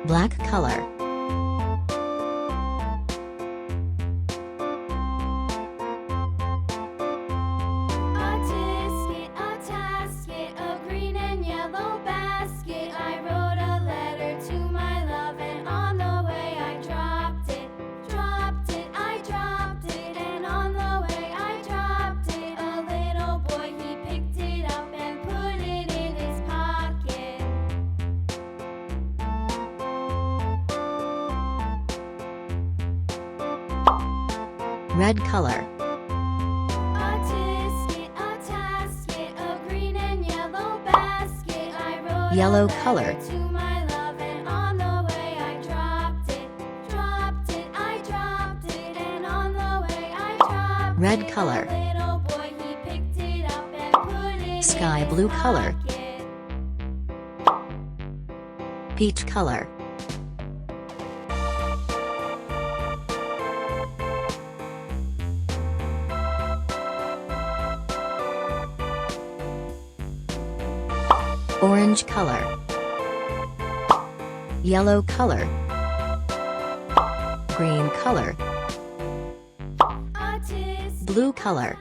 Black color. Red color. Yellow color. Red color. Sky blue color. Peach color. Orange color. Yellow color. Green color. Blue color.